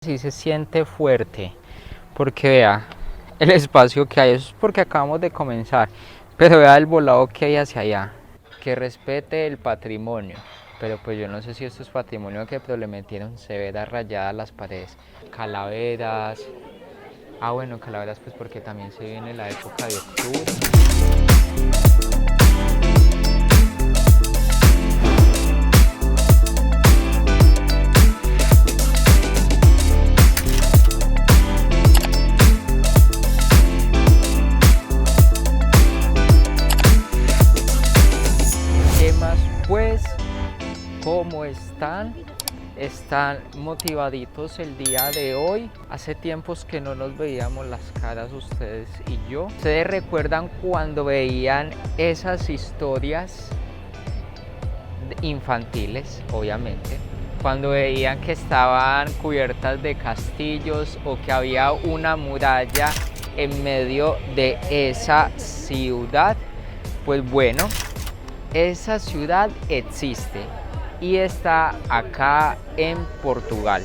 Sí se siente fuerte, porque vea el espacio que hay, eso es porque acabamos de comenzar, pero vea el volado que hay hacia allá, que respete el patrimonio, pero pues yo no sé si esto es patrimonio que pero le metieron severas rayadas a las paredes, calaveras, bueno, calaveras pues porque también se viene la época de octubre. ¿Qué más pues? ¿Cómo están? ¿Están motivaditos el día de hoy? Hace tiempos que no nos veíamos las caras ustedes y yo. ¿Ustedes recuerdan cuando veían esas historias infantiles, obviamente? Cuando veían que estaban cubiertas de castillos o que había una muralla en medio de esa ciudad. Pues bueno, esa ciudad existe y está acá en Portugal.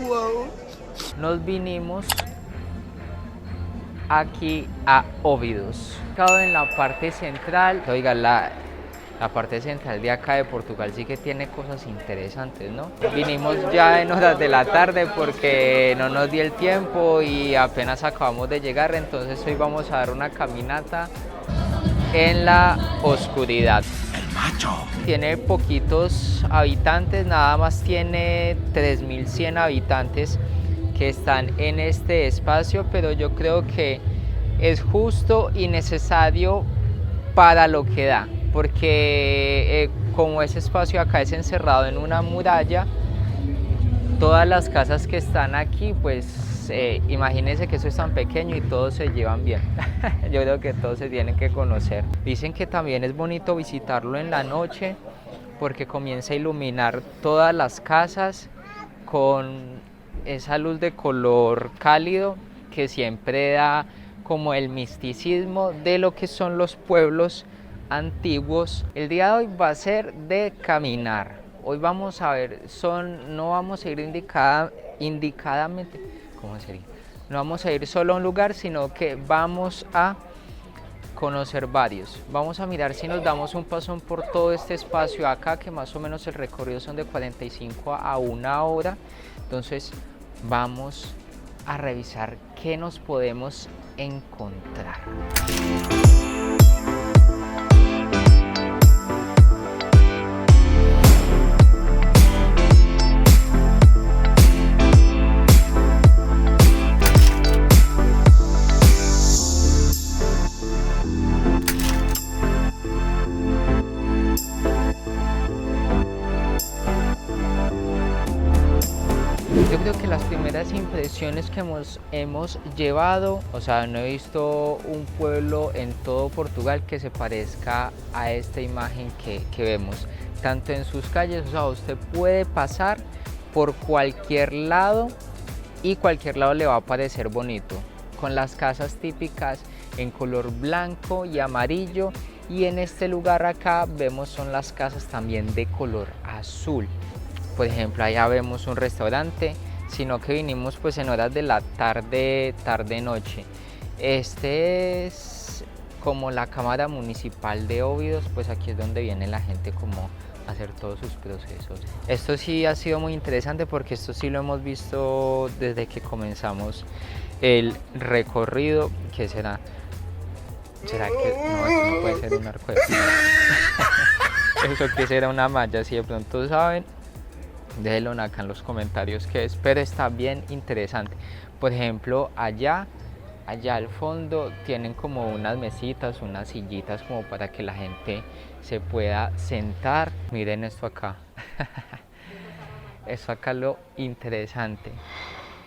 Wow. Nos vinimos aquí a Óbidos, ubicado en la parte central. Oiga, la parte central de acá de Portugal sí que tiene cosas interesantes, ¿no? Vinimos ya en horas de la tarde porque no nos dio el tiempo y apenas acabamos de llegar, entonces hoy vamos a dar una caminata en la oscuridad. El macho. Tiene poquitos habitantes, nada más tiene 3100 habitantes que están en este espacio, pero yo creo que es justo y necesario para lo que da, porque como ese espacio acá es encerrado en una muralla, todas las casas que están aquí, pues imagínense que eso es tan pequeño y todos se llevan bien. Yo creo que todos se tienen que conocer. Dicen que también es bonito visitarlo en la noche porque comienza a iluminar todas las casas con esa luz de color cálido que siempre da como el misticismo de lo que son los pueblos antiguos. El día de hoy va a ser de caminar. Hoy vamos a ver, no vamos a ir indicadamente, ¿cómo sería? No vamos a ir solo a un lugar, sino que vamos a conocer varios. Vamos a mirar si nos damos un pasón por todo este espacio acá, que más o menos el recorrido son de 45 a 1 hora. Entonces vamos a revisar qué nos podemos encontrar. Yo creo que las primeras impresiones que hemos llevado, o sea, no he visto un pueblo en todo Portugal que se parezca a esta imagen que vemos, tanto en sus calles, o sea, usted puede pasar por cualquier lado y cualquier lado le va a parecer bonito, con las casas típicas en color blanco y amarillo, y en este lugar acá vemos son las casas también de color azul. Por ejemplo, allá vemos un restaurante, sino que vinimos pues en horas de la tarde-noche. Este es como la Cámara Municipal de Óbidos, pues aquí es donde viene la gente como a hacer todos sus procesos. Esto sí ha sido muy interesante porque esto sí lo hemos visto desde que comenzamos el recorrido. ¿Qué será? ¿Será que no, esto no puede ser un arco de eso que será una malla? Si de pronto saben, déjenlo acá en los comentarios qué es, pero está bien interesante. Por ejemplo, allá al fondo tienen como unas mesitas, unas sillitas como para que la gente se pueda sentar. Miren esto acá. Esto acá lo interesante.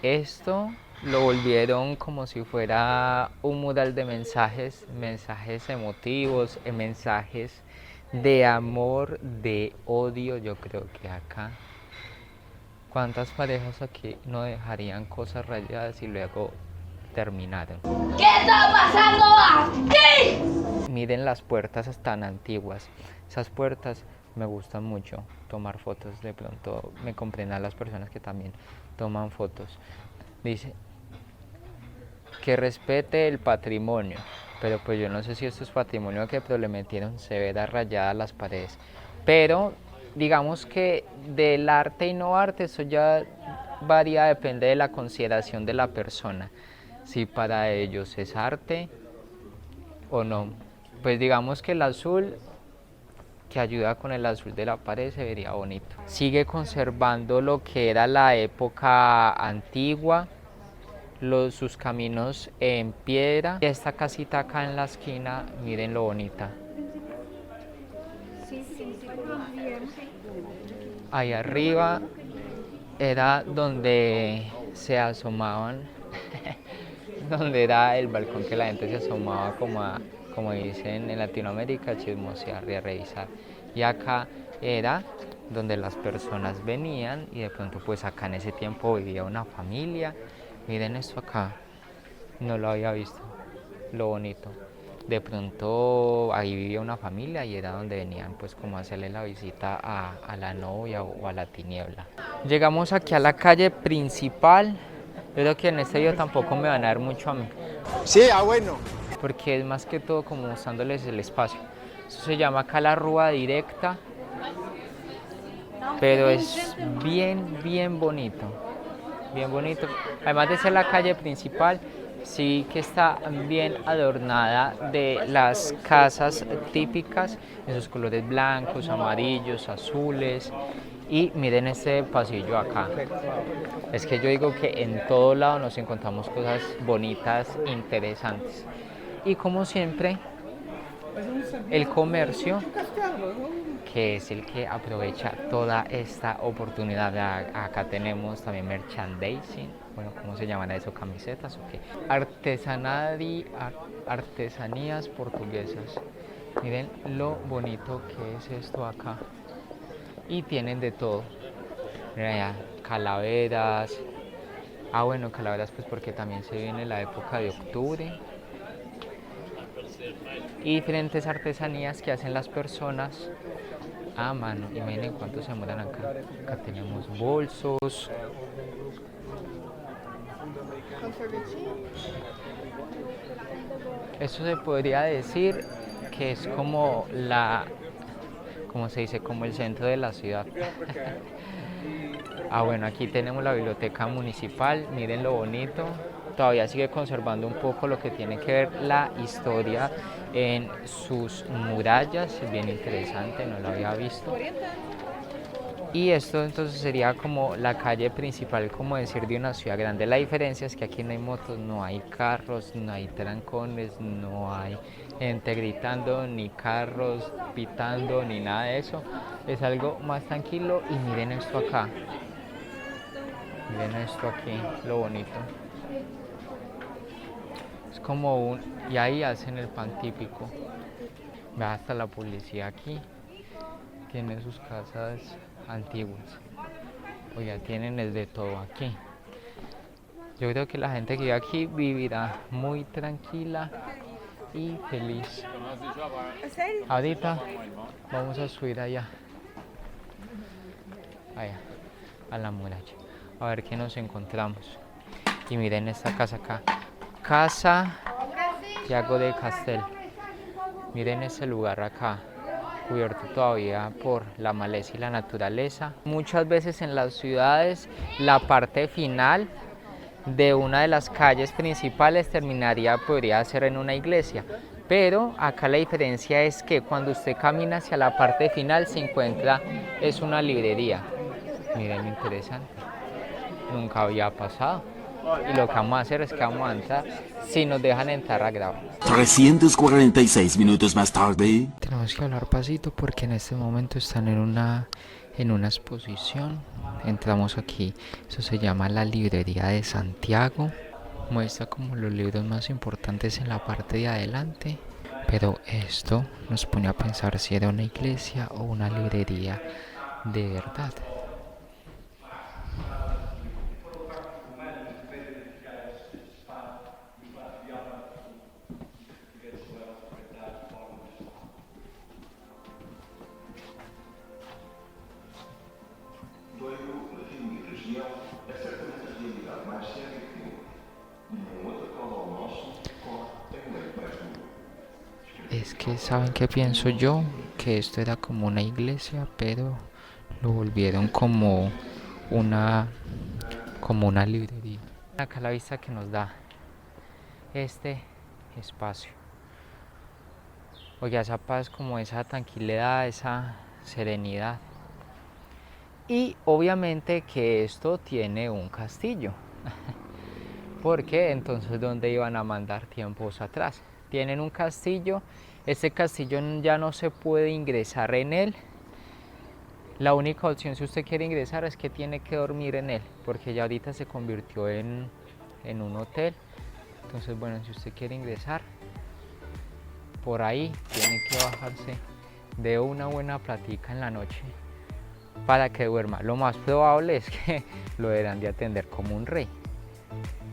Esto lo volvieron como si fuera un mural de mensajes emotivos, mensajes de amor, de odio. Yo creo que acá, ¿cuántas parejas aquí no dejarían cosas rayadas y luego terminaron? ¿Qué está pasando aquí? Miren las puertas tan antiguas. Esas puertas me gustan mucho tomar fotos. De pronto me comprendan las personas que también toman fotos. Dice que respete el patrimonio, pero pues yo no sé si esto es patrimonio o qué, pero le metieron severa rayada a las paredes. Pero digamos que del arte y no arte, eso ya varía, depende de la consideración de la persona, si para ellos es arte o no. Pues digamos que el azul, que ayuda con el azul de la pared, se vería bonito. Sigue conservando lo que era la época antigua, sus caminos en piedra. Esta casita acá en la esquina, miren lo bonita. Ahí arriba era donde se asomaban, donde era el balcón que la gente se asomaba como dicen en Latinoamérica, a chismosear y a revisar. Y acá era donde las personas venían y de pronto pues acá en ese tiempo vivía una familia. Miren esto acá, no lo había visto, lo bonito. De pronto ahí vivía una familia y era donde venían pues como a hacerle la visita a la novia o a la tiniebla. Llegamos aquí a la calle principal. Yo creo que en este video tampoco me van a dar mucho a mí. Sí, bueno. Porque es más que todo como mostrándoles el espacio. Eso se llama acá la Rúa Directa. Pero es bien bonito. Bien bonito. Además de ser la calle principal, sí que está bien adornada de las casas típicas, esos colores blancos, amarillos, azules. Y miren este pasillo acá. Es que yo digo que en todo lado nos encontramos cosas bonitas, interesantes. Y como siempre, el comercio, que es el que aprovecha toda esta oportunidad. Acá tenemos también merchandising, bueno, ¿cómo se llaman eso? ¿Camisetas o qué? Artesanías portuguesas. Miren lo bonito que es esto acá. Y tienen de todo. Miren allá, calaveras. Bueno, calaveras pues porque también se viene la época de octubre. Y diferentes artesanías que hacen las personas a mano. Y miren cuántos se demoran acá. Acá tenemos bolsos. Eso se podría decir que es como como se dice, como el centro de la ciudad. Bueno, aquí tenemos la biblioteca municipal, miren lo bonito. Todavía sigue conservando un poco lo que tiene que ver la historia en sus murallas, es bien interesante, no lo había visto. Y esto entonces sería como la calle principal, como decir, de una ciudad grande. La diferencia es que aquí no hay motos, no hay carros, no hay trancones, no hay gente gritando, ni carros pitando, ni nada de eso. Es algo más tranquilo. Y miren esto acá. Miren esto aquí, lo bonito. Es como y ahí hacen el pan típico. Ve hasta la policía aquí. Tiene sus casas antiguas. Oiga, tienen el de todo aquí. Yo creo que la gente que vive aquí vivirá muy tranquila y feliz. Ahorita vamos a subir allá a la muralla, a ver qué nos encontramos. Y miren esta casa acá, Casa Thiago de Castel. Miren este lugar acá, cubierto todavía por la maleza y la naturaleza. Muchas veces en las ciudades la parte final de una de las calles principales podría ser en una iglesia, pero acá la diferencia es que cuando usted camina hacia la parte final se encuentra, es una librería. Miren, interesante, nunca había pasado. Y lo que vamos a hacer es que vamos a entrar, si nos dejan entrar a grabar. 346 minutos más tarde. Tenemos que hablar pasito porque en este momento están en una exposición. Entramos aquí, eso se llama la librería de Santiago. Muestra como los libros más importantes en la parte de adelante. Pero esto nos pone a pensar si era una iglesia o una librería de verdad. Es que, ¿saben qué pienso yo? Que esto era como una iglesia, pero lo volvieron una, como una librería. Acá la vista que nos da este espacio. Oye, esa paz, como esa tranquilidad, esa serenidad. Y obviamente que esto tiene un castillo. Porque entonces, ¿dónde iban a mandar tiempos atrás? Tienen un castillo. Este castillo ya no se puede ingresar en él. La única opción, si usted quiere ingresar, es que tiene que dormir en él, porque ya ahorita se convirtió en un hotel. Entonces, bueno, si usted quiere ingresar, por ahí tiene que bajarse de una buena platica en la noche para que duerma. Lo más probable es que lo deberán de atender como un rey,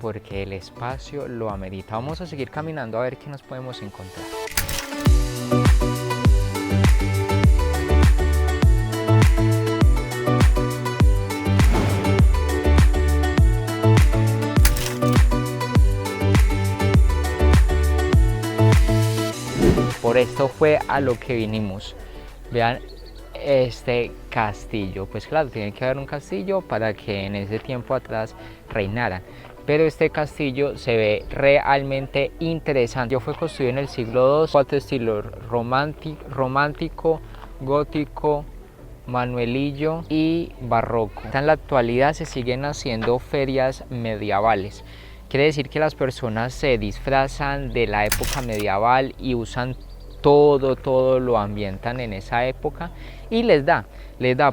porque el espacio lo amerita. Vamos a seguir caminando a ver qué nos podemos encontrar. Por esto fue a lo que vinimos. Vean este castillo. Pues claro, tiene que haber un castillo para que en ese tiempo atrás reinaran. Pero este castillo se ve realmente interesante. Fue construido en el siglo II, 4 estilos: romántico, gótico, manuelillo y barroco. En la actualidad se siguen haciendo ferias medievales. Quiere decir que las personas se disfrazan de la época medieval y usan todo lo ambientan en esa época y les da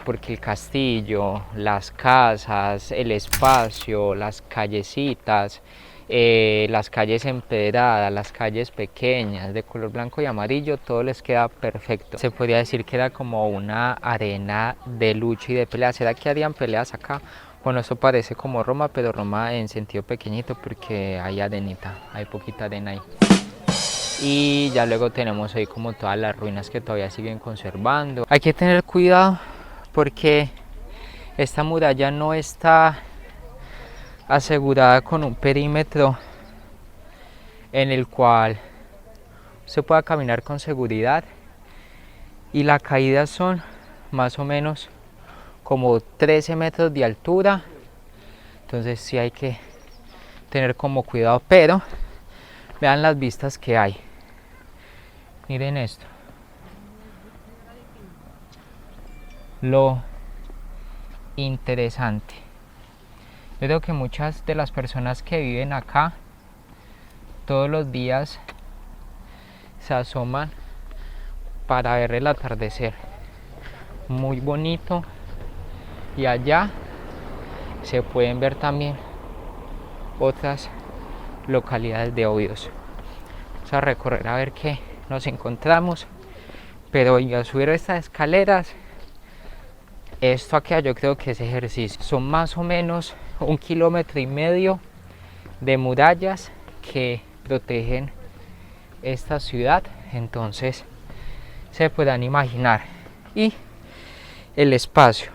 porque el castillo, las casas, el espacio, las callecitas, las calles empedradas, las calles pequeñas de color blanco y amarillo, todo les queda perfecto. Se podría decir que era como una arena de lucha y de pelea. ¿Será que harían peleas acá? Bueno, esto parece como Roma, pero Roma en sentido pequeñito porque hay arenita, hay poquita arena ahí. Y ya luego tenemos ahí como todas las ruinas que todavía siguen conservando. Hay que tener cuidado porque esta muralla no está asegurada con un perímetro en el cual se pueda caminar con seguridad, y las caídas son más o menos como 13 metros de altura. Entonces sí hay que tener como cuidado, pero vean las vistas que hay. Miren esto. Lo interesante. Yo creo que muchas de las personas que viven acá todos los días se asoman para ver el atardecer. Muy bonito. Y allá se pueden ver también otras localidades de Óbidos. Vamos a recorrer a ver qué nos encontramos. Pero oiga, subir estas escaleras, esto acá yo creo que es ejercicio. Son más o menos 1,5 kilómetros de murallas que protegen esta ciudad. Entonces se podrán imaginar. Y el espacio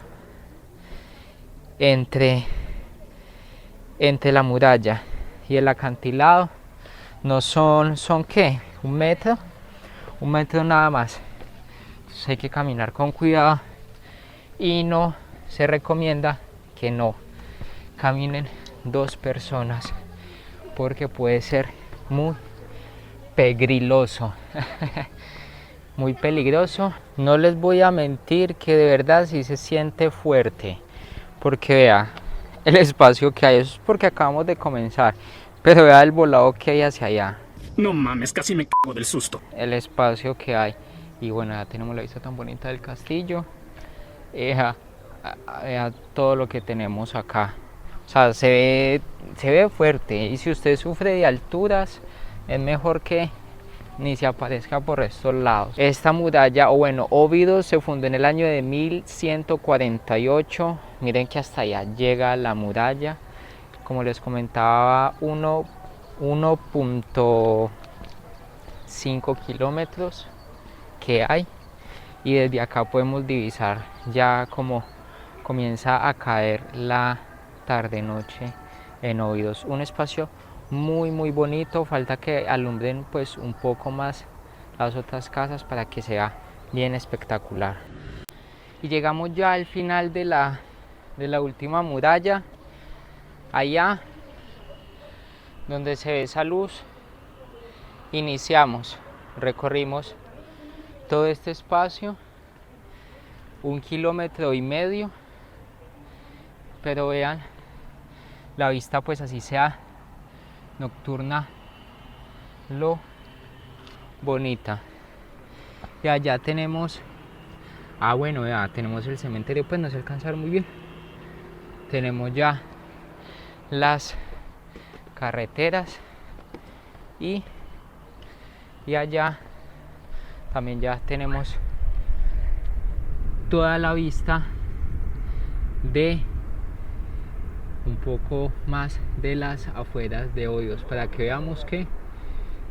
entre la muralla y el acantilado no son ¿qué? Un metro nada más. Entonces hay que caminar con cuidado y no se recomienda que no caminen 2 personas porque puede ser muy peligroso. Muy peligroso. No les voy a mentir que de verdad sí se siente fuerte, porque vea el espacio que hay. Eso es porque acabamos de comenzar, pero vea el volado que hay hacia allá. No mames, casi me cago del susto. El espacio que hay. Y bueno, ya tenemos la vista tan bonita del castillo. Vea todo lo que tenemos acá. O sea, se ve fuerte. Y si usted sufre de alturas, es mejor que ni se aparezca por estos lados. Esta muralla, o bueno, Óbidos se fundó en el año de 1148. Miren que hasta allá llega la muralla. Como les comentaba, 1,5 kilómetros que hay. Y desde acá podemos divisar ya como comienza a caer la tarde-noche en Óbidos. Un espacio muy muy bonito, falta que alumbren pues un poco más las otras casas para que sea bien espectacular. Y llegamos ya al final de la última muralla, allá donde se ve esa luz. Iniciamos, recorrimos todo este espacio, 1,5 kilómetros, pero vean la vista, pues así sea nocturna, lo bonita. Y allá tenemos, bueno, ya tenemos el cementerio, pues no se alcanza a ver muy bien. Tenemos ya las carreteras y allá también ya tenemos toda la vista de un poco más de las afueras de Óbidos, para que veamos que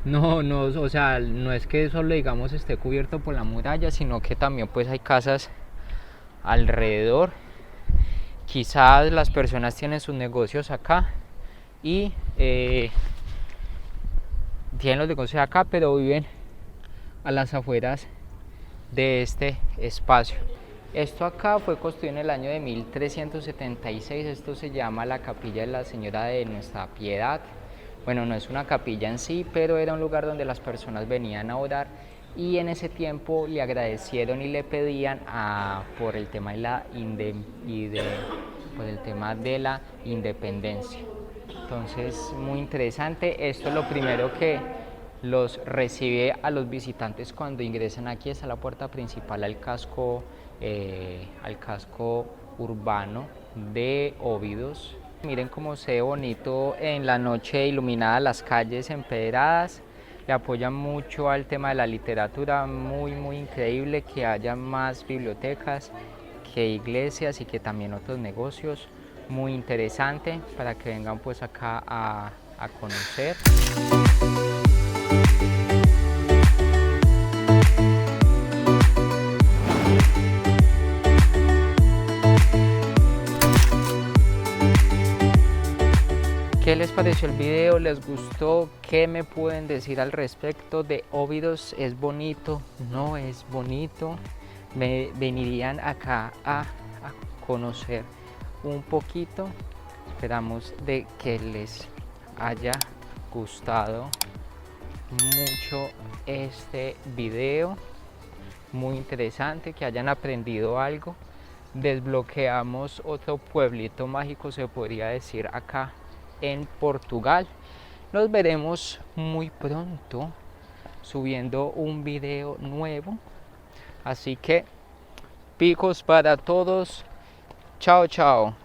o sea, no es que solo digamos esté cubierto por la muralla, sino que también pues hay casas alrededor. Quizás las personas tienen sus negocios acá y tienen los negocios acá, pero viven a las afueras de este espacio. Esto acá fue construido en el año de 1376. Esto se llama la Capilla de la Señora de Nuestra Piedad. Bueno, no es una capilla en sí, pero era un lugar donde las personas venían a orar, y en ese tiempo le agradecieron y le pedían por el tema de la independencia. Entonces, muy interesante. Esto es lo primero que los recibe a los visitantes cuando ingresan aquí. Está la puerta principal al casco urbano de Óbidos. Miren cómo se ve bonito en la noche iluminada, las calles empedradas. Le apoyan mucho al tema de la literatura, muy muy increíble que haya más bibliotecas que iglesias y que también otros negocios. Muy interesante para que vengan pues acá a conocer. ¿Qué les pareció el video? ¿Les gustó? ¿Qué me pueden decir al respecto de Óbidos? ¿Es bonito? ¿No es bonito? ¿Me venirían acá a conocer un poquito? Esperamos de que les haya gustado mucho este video. Muy interesante, que hayan aprendido algo. Desbloqueamos otro pueblito mágico, se podría decir, acá en Portugal. Nos veremos muy pronto subiendo un video nuevo, así que picos para todos. Chao, chao.